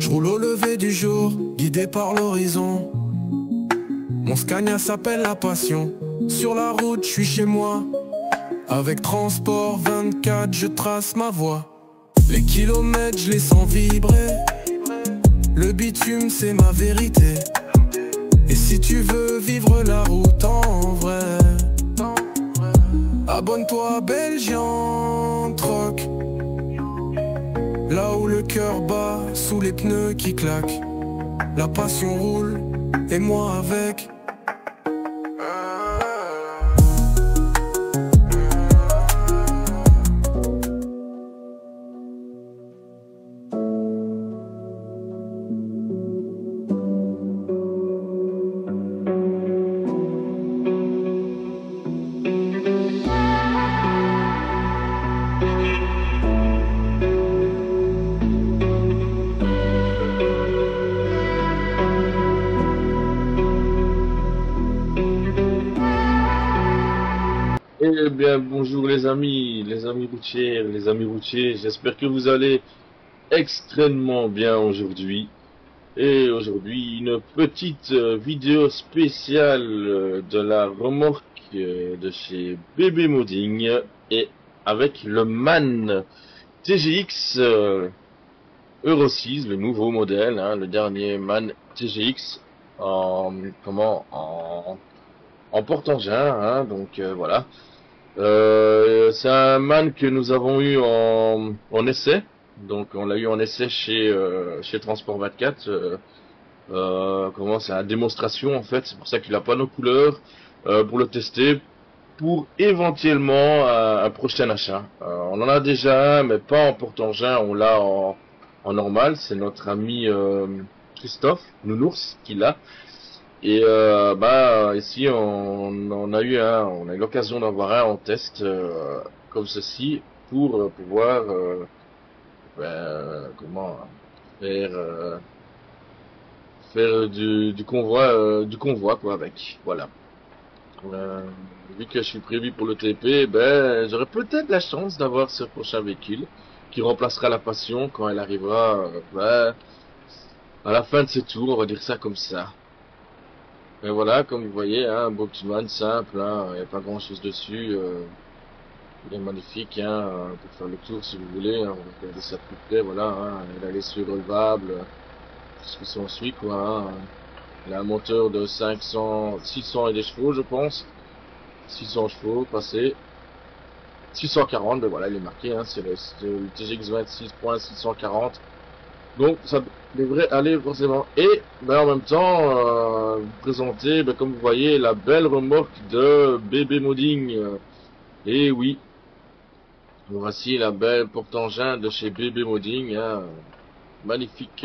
Je roule au lever du jour, guidé par l'horizon. Mon Scania s'appelle la passion. Sur la route, je suis chez moi. Avec Transport 24, je trace ma voie. Les kilomètres, je les sens vibrer. Le bitume, c'est ma vérité. Et si tu veux vivre la route en vrai, abonne-toi à Belgian Truck. Là où le cœur bat, sous les pneus qui claquent. La passion roule, et moi avec. Eh bien, bonjour les amis routiers, j'espère que vous allez extrêmement bien aujourd'hui. Et aujourd'hui, une petite vidéo spéciale de la remorque de chez BB Modding et avec le MAN TGX Euro 6, le nouveau modèle, hein, le dernier MAN TGX en porte-engin, hein, donc voilà. C'est un MAN que nous avons eu en essai, donc on l'a eu en essai chez Transport 24. C'est une démonstration en fait, c'est pour ça qu'il n'a pas nos couleurs, pour le tester, pour éventuellement un prochain achat. On en a déjà un, mais pas en porte-engin, on l'a en normal. C'est notre ami Christophe Nounours qui l'a. Et ici on a eu l'occasion d'avoir un en test comme ceci pour pouvoir faire du convoi quoi avec. Voilà. Vu que je suis prévu pour le TP, j'aurai peut-être la chance d'avoir ce prochain véhicule qui remplacera la Passion quand elle arrivera à la fin de ses tours, on va dire ça comme ça. Et voilà, comme vous voyez, hein, un beau petit MAN simple, hein, il n'y a pas grand chose dessus, il est magnifique, hein, pour faire le tour si vous voulez, hein, on va regarder ça de plus près, voilà, hein, il a les cieux relevables, tout ce qui s'ensuit, quoi, hein. Il a un moteur de 600 et des chevaux, je pense, 600 chevaux, passé, 640, voilà, il est marqué, hein, c'est le TGX 26.640, donc ça devrait aller forcément. Et en même temps, vous présenter, comme vous voyez, la belle remorque de BB Modding. Et oui, voici la belle porte-engin de chez BB Modding. Hein. Magnifique,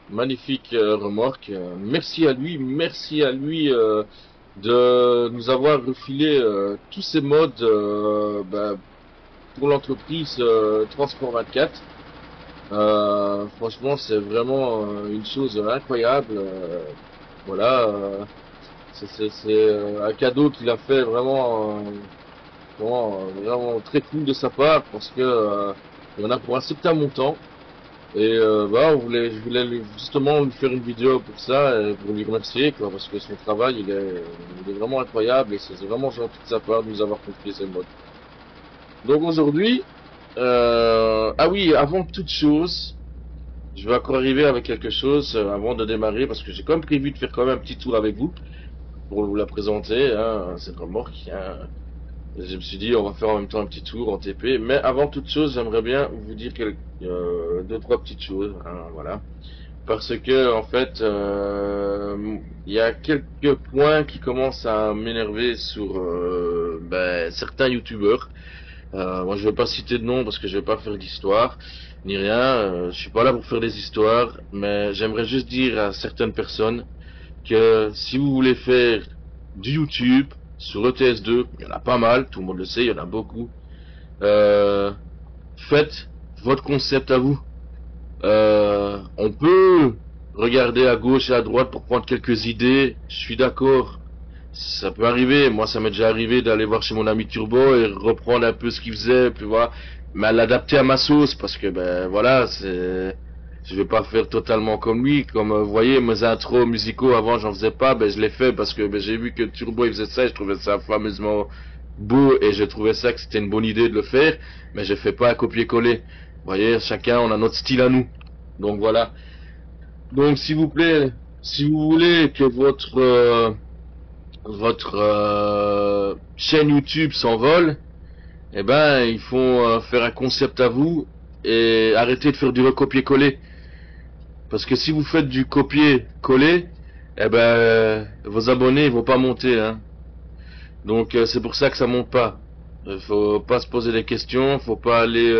magnifique remorque. Merci à lui de nous avoir refilé tous ces modes pour l'entreprise Transport 24. Franchement, c'est vraiment une chose incroyable. Voilà, c'est un cadeau qu'il a fait vraiment, vraiment très cool de sa part parce que il y en a pour un certain montant. Et je voulais justement lui faire une vidéo pour ça, et pour lui remercier quoi, parce que son travail il est vraiment incroyable et c'est vraiment gentil de sa part de nous avoir confié ces modes. Donc aujourd'hui. Ah oui, avant toute chose, je vais encore arriver avec quelque chose avant de démarrer parce que j'ai quand même prévu de faire quand même un petit tour avec vous pour vous la présenter, hein, cette remorque. Hein. Je me suis dit on va faire en même temps un petit tour en TP, mais avant toute chose, j'aimerais bien vous dire deux trois petites choses, hein, voilà, parce que en fait, il y a quelques points qui commencent à m'énerver sur certains youtubeurs. Moi je vais pas citer de nom parce que je vais pas faire d'histoire ni rien, je suis pas là pour faire des histoires, mais j'aimerais juste dire à certaines personnes que si vous voulez faire du YouTube sur ETS2, il y en a pas mal, tout le monde le sait, il y en a beaucoup, faites votre concept à vous. On peut regarder à gauche et à droite pour prendre quelques idées, je suis d'accord. Ça peut arriver, moi ça m'est déjà arrivé d'aller voir chez mon ami Turbo et reprendre un peu ce qu'il faisait, puis voilà, mais à l'adapter à ma sauce parce que voilà, Je vais pas faire totalement comme lui. Comme vous voyez, mes intros musicaux avant j'en faisais pas, ben je l'ai fait parce que ben, j'ai vu que Turbo il faisait ça et je trouvais ça fameusement beau et je trouvais ça que c'était une bonne idée de le faire, mais je fais pas un copier-coller. Vous voyez, chacun on a notre style à nous. Donc voilà. Donc s'il vous plaît, si vous voulez que votre chaîne YouTube s'envole, eh ben il faut faire un concept à vous et arrêter de faire du recopier-coller. Parce que si vous faites du copier-coller, eh ben vos abonnés ils vont pas monter, hein. Donc c'est pour ça que ça monte pas. Faut pas se poser des questions, faut pas aller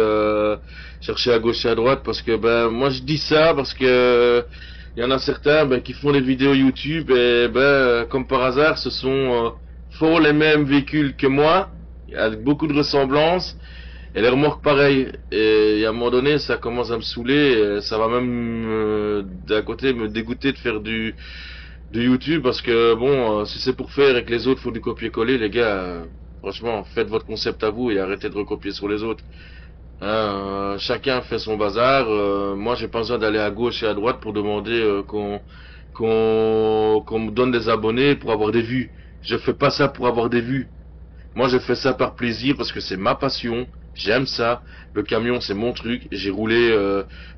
chercher à gauche et à droite parce que ben moi je dis ça parce que il y en a certains ben, qui font des vidéos YouTube et ben comme par hasard ce sont font les mêmes véhicules que moi, avec beaucoup de ressemblances et les remorques pareilles. Et à un moment donné ça commence à me saouler, et ça va même d'un côté me dégoûter de faire de YouTube parce que bon si c'est pour faire et que les autres font du copier-coller, les gars, franchement faites votre concept à vous et arrêtez de recopier sur les autres, hein. Chacun fait son bazar, moi j'ai pas besoin d'aller à gauche et à droite pour demander qu'on me donne des abonnés pour avoir des vues. Je fais pas ça pour avoir des vues. Moi je fais ça par plaisir parce que c'est ma passion, j'aime ça. Le camion c'est mon truc, j'ai roulé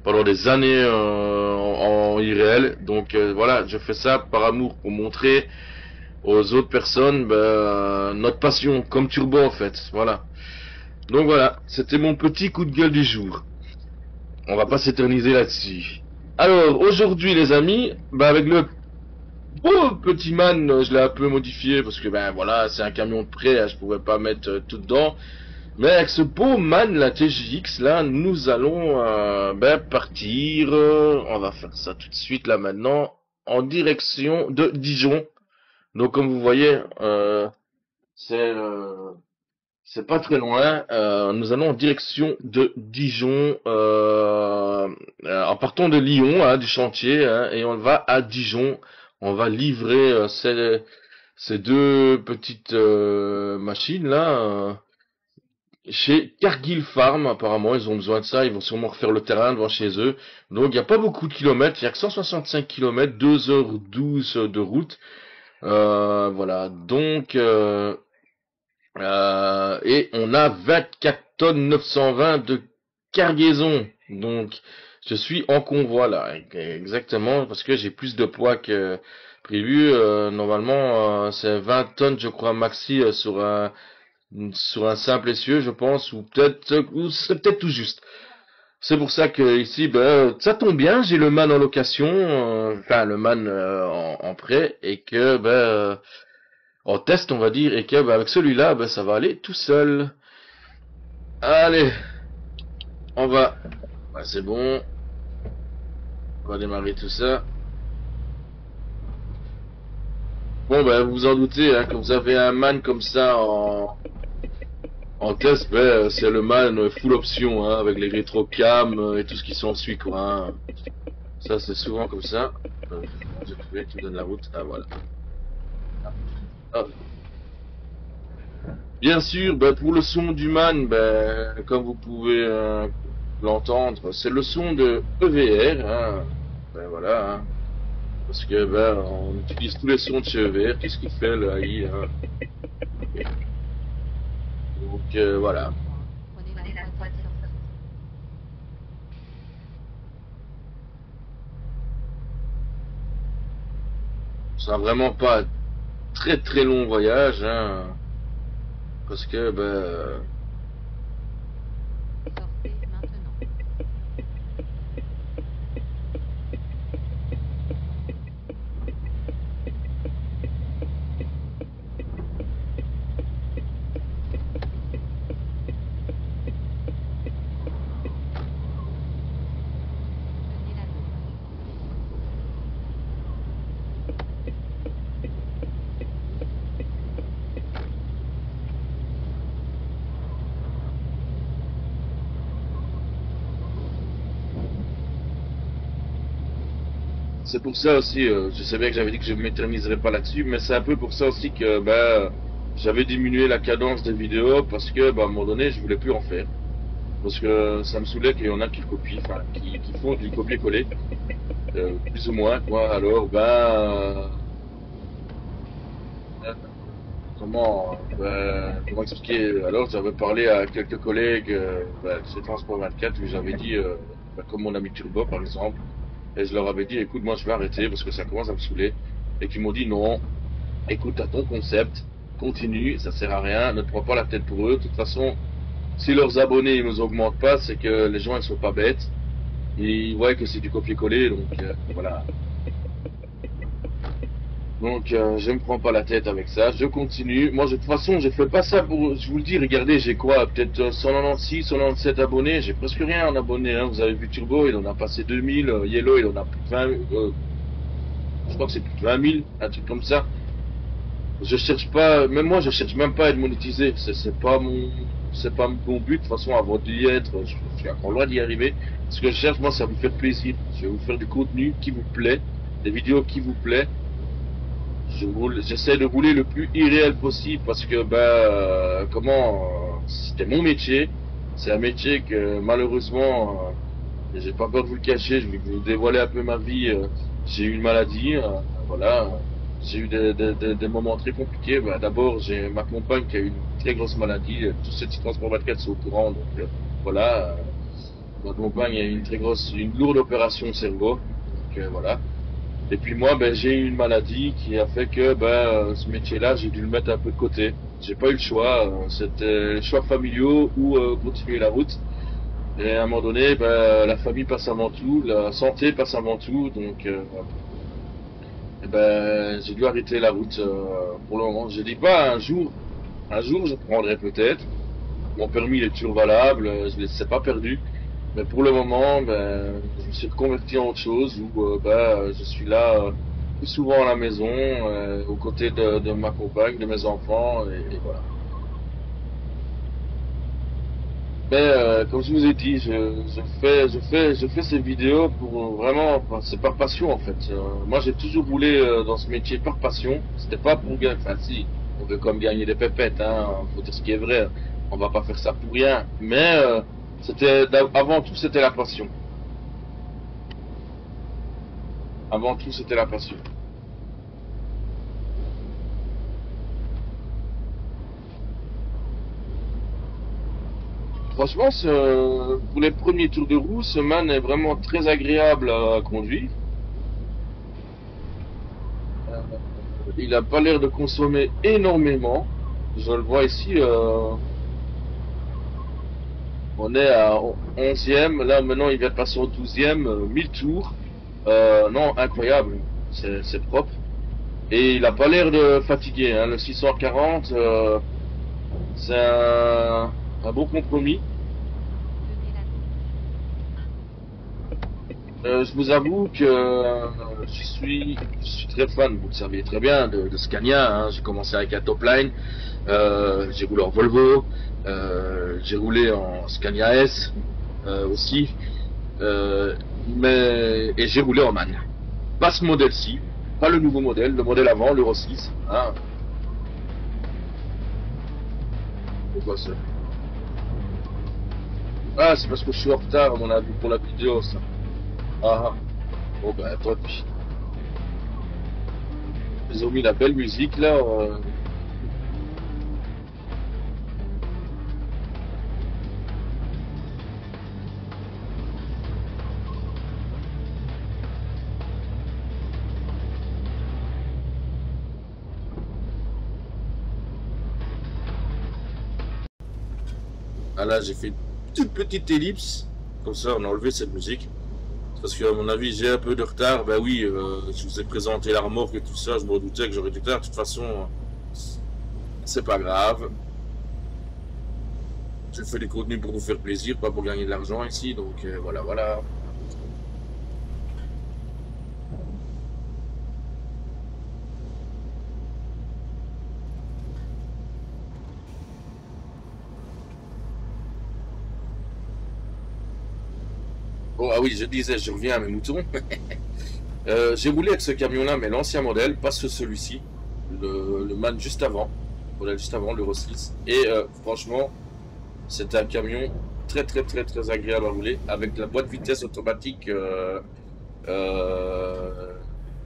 pendant des années en IRL, donc voilà, je fais ça par amour pour montrer aux autres personnes notre passion, comme Turbo en fait, voilà. Donc voilà, c'était mon petit coup de gueule du jour. On va pas s'éterniser là-dessus. Alors aujourd'hui les amis, avec le beau petit man, je l'ai un peu modifié parce que ben voilà, c'est un camion de prêt, hein, je pouvais pas mettre tout dedans. Mais avec ce beau man, la TJX, là, nous allons partir, on va faire ça tout de suite, là, maintenant, en direction de Dijon. Donc, comme vous voyez, c'est pas très loin. Nous allons en direction de Dijon, en partant de Lyon, hein, du chantier, hein, et on va à Dijon. On va livrer ces deux petites machines, là, chez Cargill Farm. Apparemment ils ont besoin de ça, ils vont sûrement refaire le terrain devant chez eux, donc il n'y a pas beaucoup de kilomètres, il n'y a que 165 km, 2h12 de route, voilà, donc et on a 24 tonnes 920 de cargaison, donc je suis en convoi là, exactement, parce que j'ai plus de poids que prévu. Normalement c'est 20 tonnes je crois maxi sur un simple essieu, je pense, ou ce serait peut-être tout juste. C'est pour ça que ici, ça tombe bien, j'ai le man en location, enfin le man en prêt, et que en test on va dire, et que avec celui-là, ça va aller tout seul. Allez, on va, c'est bon, on va démarrer tout ça. Bon, vous vous en doutez, hein, quand vous avez un man comme ça en test, c'est le man full option, hein, avec les rétrocams et tout ce qui s'ensuit, quoi, hein. Ça, c'est souvent comme ça. J'ai trouvé, tu me donnes la route. Ah, voilà. Hop. Bien sûr, pour le son du man, comme vous pouvez l'entendre, c'est le son de EVR, hein. Voilà, hein. Parce que on utilise tous les sons de chez EVR, tout ce qu'il fait le AI, hein. Okay. Donc voilà. C'est vraiment pas un très très long voyage, hein, parce que c'est pour ça aussi, je sais bien que j'avais dit que je ne m'éterniserais pas là-dessus, mais c'est un peu pour ça aussi que j'avais diminué la cadence des vidéos parce que à un moment donné je voulais plus en faire. Parce que ça me saoulait qu'il y en a qui copient, enfin, qui font du copier-coller, plus ou moins, quoi. Alors, comment expliquer? Alors, j'avais parlé à quelques collègues chez Transport 24 où j'avais dit, comme mon ami Turbo par exemple, et je leur avais dit, écoute, moi je vais arrêter parce que ça commence à me saouler. Et qu'ils m'ont dit, non, écoute, t'as ton concept, continue, ça sert à rien, ne te prends pas la tête pour eux. De toute façon, si leurs abonnés ne nous augmentent pas, c'est que les gens ils sont pas bêtes. Ils voient que c'est du copier-coller, donc voilà. Donc je me prends pas la tête avec ça, je continue. Moi de toute façon je fais pas ça pour, je vous le dis, regardez, j'ai quoi, peut-être 196, 197 abonnés, j'ai presque rien en abonnés, hein. Vous avez vu Turbo, il en a passé 2000, Yellow il en a plus de 20, je crois que c'est plus de 20 000, un truc comme ça. Je cherche pas, même moi je cherche même pas à être monétisé, c'est pas mon but, de toute façon avant d'y être, je suis encore loin d'y arriver. Ce que je cherche moi c'est à vous faire plaisir, je vais vous faire du contenu qui vous plaît, des vidéos qui vous plaît. J'essaie de rouler le plus irréel possible parce que c'était mon métier, c'est un métier que malheureusement, j'ai pas peur de vous le cacher, je vais vous dévoiler un peu ma vie, j'ai eu une maladie, voilà, j'ai eu des moments très compliqués. D'abord j'ai ma compagne qui a eu une très grosse maladie, tous ceux qui transportent 24 sont au courant, donc voilà, ma compagne a eu une lourde opération au cerveau, donc voilà. Et puis moi, j'ai eu une maladie qui a fait que ce métier-là, j'ai dû le mettre un peu de côté. J'ai pas eu le choix. C'était les choix familiaux ou continuer la route. Et à un moment donné, la famille passe avant tout, la santé passe avant tout. Donc, j'ai dû arrêter la route pour le moment. Je dis pas un jour je prendrai peut-être. Mon permis il est toujours valable, je ne l'ai pas perdu. Mais pour le moment, je me suis reconverti en autre chose où je suis là plus souvent à la maison, aux côtés de ma compagne, de mes enfants, et voilà. Mais comme je vous ai dit, je fais ces vidéos pour vraiment, enfin, c'est par passion en fait. Moi, j'ai toujours roulé dans ce métier par passion. C'était pas pour gagner, enfin si, on veut comme gagner des pépettes, hein. Faut dire ce qui est vrai. On va pas faire ça pour rien. Mais avant tout, c'était la passion. Avant tout, c'était la passion. Franchement, pour les premiers tours de roue, ce man est vraiment très agréable à conduire. Il n'a pas l'air de consommer énormément. Je le vois ici. On est à 11e. Là, maintenant, il vient de passer au 12e. 1000 tours. Non, incroyable. C'est propre. Et il n'a pas l'air de fatigué, hein. Le 640, c'est un bon compromis. Je vous avoue que je suis très fan, vous le savez très bien, de Scania, hein. J'ai commencé avec un Topline, j'ai roulé en Volvo, j'ai roulé en Scania S aussi, et j'ai roulé en MAN. Pas ce modèle-ci, pas le nouveau modèle, le modèle avant, l'Euro 6. Hein. C'est quoi ça? Ah, c'est parce que je suis en retard à mon avis pour la vidéo, ça. Ah, bon top. Ils ont mis la belle musique là. Ah là, j'ai fait une toute petite ellipse. Comme ça, on a enlevé cette musique. Parce qu'à mon avis, j'ai un peu de retard. Ben oui, je vous ai présenté la remorque et tout ça. Je me redoutais que j'aurais du retard. De toute façon, c'est pas grave. Je fais des contenus pour vous faire plaisir, pas pour gagner de l'argent ici. Donc voilà, voilà. Oh, ah oui, je disais, je reviens à mes moutons. J'ai roulé avec ce camion-là, mais l'ancien modèle, pas celui-ci. Le MAN juste avant. Modèle juste avant, l'Euro 6. Et franchement, c'est un camion très agréable à rouler avec la boîte vitesse automatique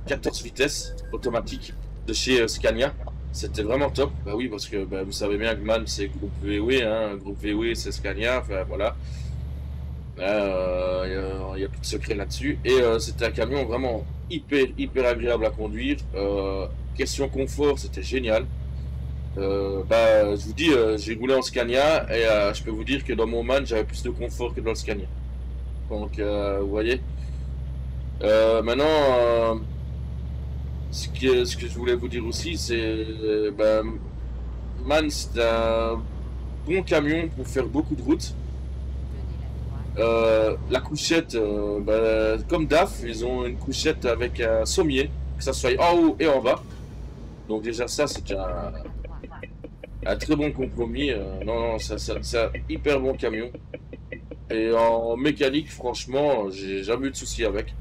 14 vitesses automatique de chez Scania. C'était vraiment top. Bah oui, parce que bah, vous savez bien que MAN c'est groupe VW, hein, groupe VW c'est Scania, enfin voilà. Il y a plus de secret là-dessus. Et c'était un camion vraiment hyper agréable à conduire. Question confort, c'était génial. Bah, je vous dis, j'ai roulé en Scania et je peux vous dire que dans mon MAN j'avais plus de confort que dans le Scania. Donc vous voyez. Maintenant, ce que je voulais vous dire aussi, c'est ben, MAN c'est un bon camion pour faire beaucoup de routes. La couchette, comme DAF, ils ont une couchette avec un sommier, que ça soit en haut et en bas. Donc déjà ça, c'est un très bon compromis. Non, c'est un hyper bon camion. Et en mécanique, franchement, j'ai jamais eu de soucis avec.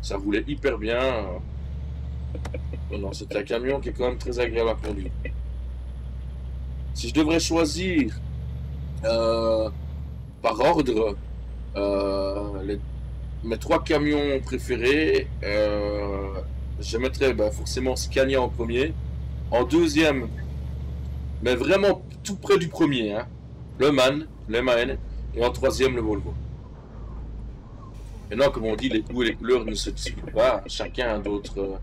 Ça roulait hyper bien. Non, c'est un camion qui est quand même très agréable à conduire. Si je devrais choisir par ordre mes 3 camions préférés, je mettrais forcément Scania en premier. En deuxième, mais vraiment tout près du premier, hein, le MAN. Et en troisième, le Volvo. Maintenant, comme on dit, les goûts et les couleurs ne se discutent pas. Chacun a d'autres.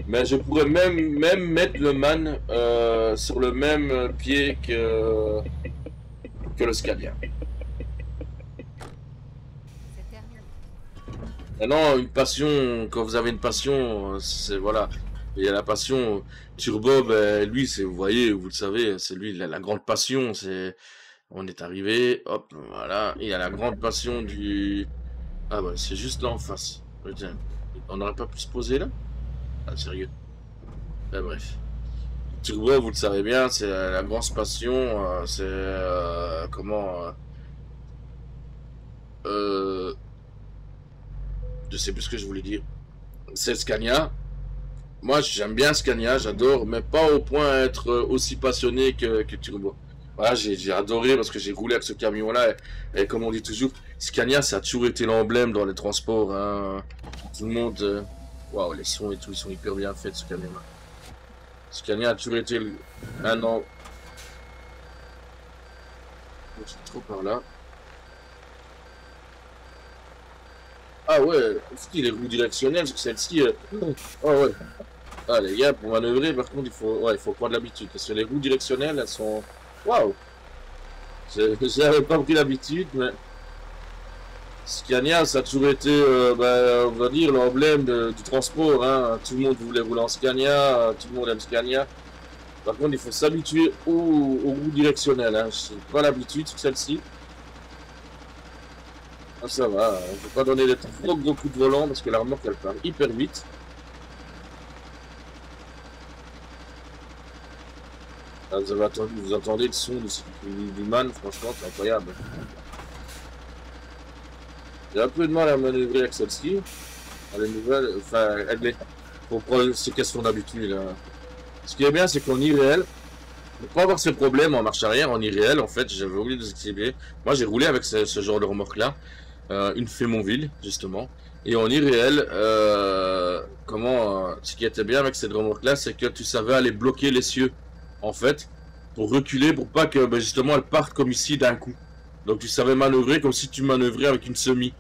Mais je pourrais même mettre le MAN sur le même pied que le Scania. Maintenant, une passion, quand vous avez une passion, c'est voilà. Il y a la passion. Turbo, ben, lui, c'est, vous voyez, vous le savez, c'est lui, il a la grande passion. C'est, on est arrivé, hop, voilà. Il a la grande passion du. Ah bah, c'est juste là en face. Putain, on n'aurait pas pu se poser là? Ah, sérieux. Ben, bref. Turbo, vous le savez bien, c'est la grande passion. C'est comment. Je sais plus ce que je voulais dire. C'est Scania. Moi, j'aime bien Scania, j'adore, mais pas au point d'être aussi passionné que Turbo. Voilà, j'ai adoré parce que j'ai roulé avec ce camion-là. Et comme on dit toujours, Scania, ça a toujours été l'emblème dans les transports. Hein. Tout le monde... Waouh, les sons et tout, ils sont hyper bien faits, ce camion-là. Scania a toujours été un an... Je suis trop par là. Ah ouais, les roues directionnelles, celle-ci... Oh ouais. Ah les gars, pour manœuvrer, par contre, il faut prendre l'habitude. Parce que les roues directionnelles, elles sont... Waouh! J'avais pas pris l'habitude, mais... Scania, ça a toujours été, on va dire, l'emblème du transport. Hein. Tout le monde voulait rouler en Scania, tout le monde aime Scania. Par contre, il faut s'habituer aux roues directionnelles. Hein. Je n'ai pas l'habitude sur celle-ci. Ah, ça va, je ne vais pas donner des trop gros coups de volant parce que la remorque, elle part hyper vite. Ah, vous entendez le son du MAN, franchement, c'est incroyable. J'ai un peu de mal à manœuvrer avec celle-ci. Elle est nouvelle, enfin, elle est. Pour prendre ces questions d'habitude. Ce qui est bien, c'est qu'en irréel, pour pas avoir ces problèmes en marche arrière, en irréel, en fait, j'avais oublié de vous expliquer. Moi, j'ai roulé avec ce genre de remorque-là, une Fémonville, justement. Et en irréel, ce qui était bien avec cette remorque-là, c'est que tu savais aller bloquer l'essieu, en fait, pour reculer, pour pas que, justement, elle parte comme ici d'un coup. Donc tu savais manœuvrer comme si tu manœuvrais avec une semi.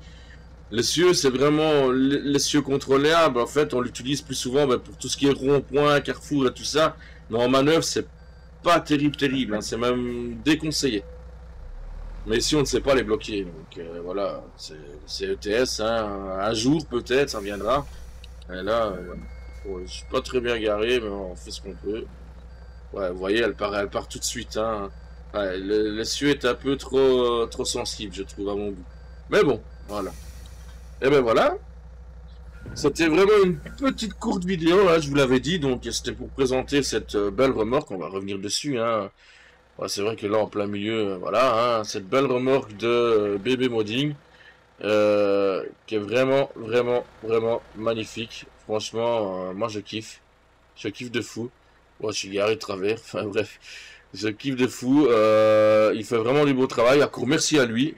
L'essieu, c'est vraiment l'essieu contrôlable. En fait, on l'utilise plus souvent pour tout ce qui est rond-point, carrefour et tout ça. Mais en manœuvre, c'est pas terrible. Hein. C'est même déconseillé. Mais ici, on ne sait pas les bloquer. Donc voilà, c'est ETS. Hein. Un jour, peut-être, ça viendra. Et là, je suis pas très bien garé, mais on fait ce qu'on peut. Ouais, vous voyez, elle part tout de suite. Hein. Ouais, l'essieu est un peu trop sensible, je trouve, à mon goût. Mais bon, voilà. Et ben voilà. C'était vraiment une petite courte vidéo, hein, je vous l'avais dit. Donc, c'était pour présenter cette belle remorque. On va revenir dessus. Hein. Ouais, c'est vrai que là, en plein milieu, voilà. Hein, cette belle remorque de BB Modding. Qui est vraiment magnifique. Franchement, moi, je kiffe. Je kiffe de fou. Ouais, je suis garé de travers. Enfin, bref. Je kiffe de fou. Il fait vraiment du beau travail. Encore merci à lui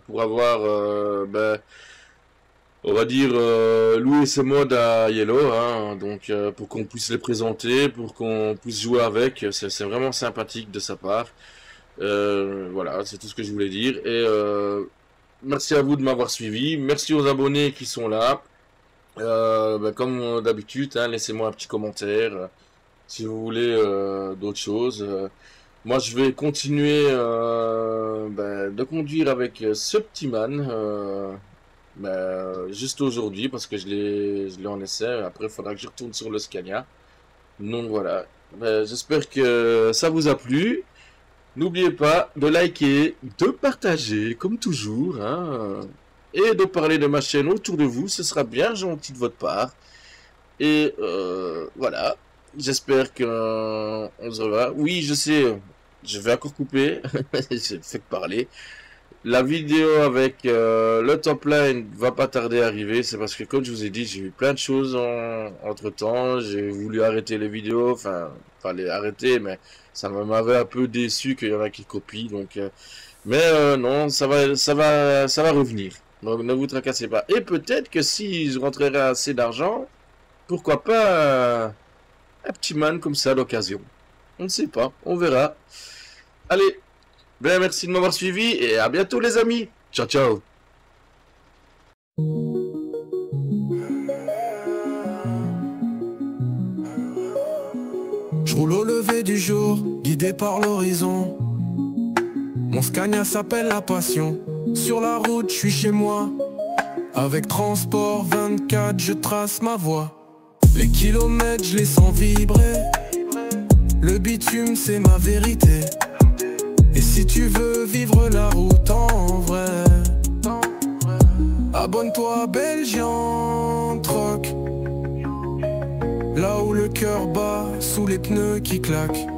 pour avoir, on va dire, loué ses mods à Yellow. Hein, donc pour qu'on puisse les présenter, pour qu'on puisse jouer avec. C'est vraiment sympathique de sa part. Voilà, c'est tout ce que je voulais dire. Et merci à vous de m'avoir suivi. Merci aux abonnés qui sont là. Comme d'habitude, hein, laissez-moi un petit commentaire si vous voulez d'autres choses. Moi, je vais continuer de conduire avec ce petit man juste aujourd'hui parce que je l'ai en essai. Après, il faudra que je retourne sur le Scania. Donc voilà. J'espère que ça vous a plu. N'oubliez pas de liker, de partager, comme toujours, hein, et de parler de ma chaîne autour de vous. Ce sera bien gentil de votre part. Et voilà. J'espère qu'on se revoit. Oui, je sais, je vais encore couper. J'ai fait que parler. La vidéo avec le top line va pas tarder à arriver. C'est parce que, comme je vous ai dit, j'ai eu plein de choses entre temps. J'ai voulu arrêter les vidéos. Enfin, pas les arrêter, mais ça m'avait un peu déçu qu'il y en a qui copient. Donc, non, ça va revenir. Donc, ne vous tracassez pas. Et peut-être que si je rentrerai assez d'argent, pourquoi pas un petit man comme ça à l'occasion. On ne sait pas, on verra. Allez, merci de m'avoir suivi et à bientôt les amis. Ciao, ciao. Je roule au lever du jour, guidé par l'horizon. Mon Scania s'appelle la passion. Sur la route, je suis chez moi. Avec Transport 24, je trace ma voie. Les kilomètres, je les sens vibrer. Le bitume, c'est ma vérité. Et si tu veux vivre la route en vrai, abonne-toi à Belgian Truck. Là où le cœur bat, sous les pneus qui claquent.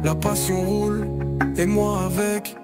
La passion roule, et moi avec.